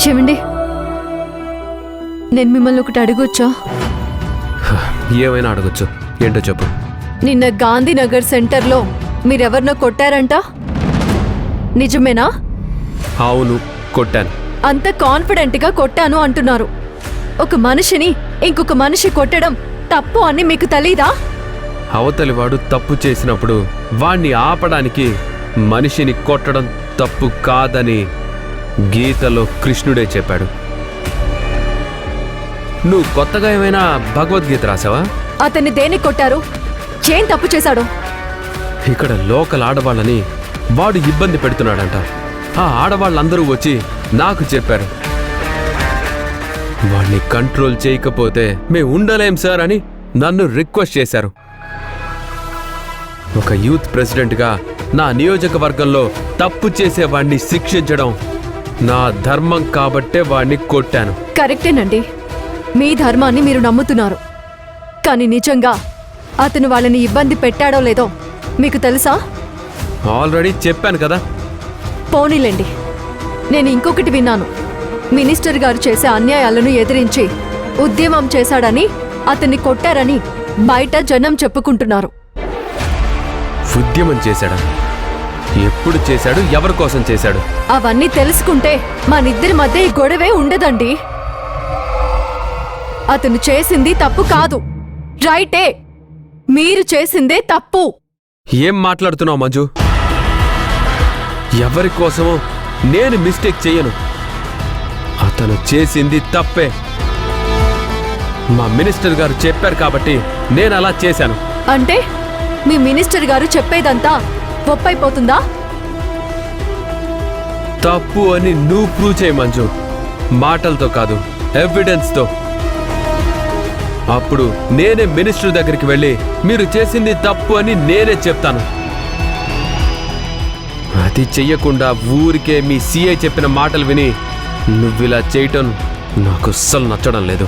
ఏమండి, నేను మిమ్మల్ని ఒకటి అడగొచ్చా? ఏమైనా అడగొచ్చు. ఏంటో చెప్పు. నిన్న గాంధీనగర్ సెంటర్లో మీరెవరినో కొట్టారంట, నిజమేనా? అవును, కొట్టాను. అంత కాన్ఫిడెంట్గా కొట్టాను అంటున్నారు. ఒక మనిషిని ఇంకొక మనిషి కొట్టడం తప్పు అని మీకు తెలీదా? అవతలి వాడు తప్పు చేసినప్పుడు వాణ్ణి ఆపడానికి మనిషిని కొట్టడం తప్పు కాదని గీతలో కృష్ణుడే చెప్పాడు. నువ్వు కొత్తగా ఏమైనా భగవద్గీత రాసావా? అతన్ని దేనికి కొట్టారు? ఏం తప్పు చేశాడు? ఇక్కడ లోకల్ ఆడవాళ్ళని వాడు ఇబ్బంది పెడుతున్నాడంట. ఆ ఆడవాళ్ళందరూ వచ్చి నాకు చెప్పారు, వాణ్ణి కంట్రోల్ చేయకపోతే మేము ఉండలేం సార్ అని నన్ను రిక్వెస్ట్ చేశారు. ఒక యూత్ ప్రెసిడెంట్గా నా నియోజకవర్గంలో తప్పు చేసే వాణ్ణి శిక్షించడం నా ధర్మం కాబట్టే వాణ్ణి కొట్టాను. కరెక్టేనండి, మీ ధర్మాన్ని మీరు నమ్ముతున్నారు. కానీ నిజంగా అతను వాళ్ళని ఇబ్బంది పెట్టాడో లేదో మీకు తెలుసా? ఆల్రెడీ చెప్పాను కదా. పోనీలేండి, నేను ఇంకొకటి విన్నాను. మినిస్టర్ గారు చేసే అన్యాయాలను ఎదిరించి ఉద్యమం చేశాడని అతన్ని కొట్టారని బయట జనం చెప్పుకుంటున్నారు. ఉద్యమం చేశాడా? ఎప్పుడు చేశాడు? ఎవరి కోసం చేశాడు? అవన్నీ తెలుసుకుంటే మనిద్దరి మధ్య ఈ గొడవే ఉండదండి. అతను చేసింది తప్పు కాదు, రైటే. మీరు చేసిందే తప్పు. ఏం మాట్లాడుతున్నావు మంజు? ఎవరి కోసమో నేను మిస్టేక్ చెయ్యను. అతను చేసింది తప్పే. మా మినిస్టర్ గారు చెప్పారు కాబట్టి నేను అలా చేశాను. అంటే మీ మినిస్టర్ గారు చెప్పేదంతా ఒప్పైపోతుందా? తప్పు అని నువ్వు ప్రూవ్ చేయి మంజు, మాటలతో కాదు, ఎవిడెన్స్తో. అప్పుడు నేనే మినిస్టర్ దగ్గరికి వెళ్ళి మీరు చేసింది తప్పు అని నేనే చెప్తాను. అది చెయ్యకుండా ఊరికే మీ సీఐ చెప్పిన మాటలు విని నువ్విలా చేయటం నాకు అస్సలు నచ్చడం లేదు.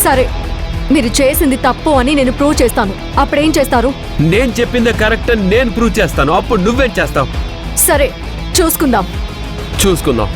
సరే, మీరు చేసింది తప్పు అని నేను ప్రూవ్ చేస్తాను. అప్పుడేం చేస్తారు? నేను చెప్పిందే కరెక్ట్ అని నేను ప్రూవ్ చేస్తాను. అప్పుడు నువ్వేం చేస్తావు? సరే, చూసుకుందాం. చూసుకుందాం.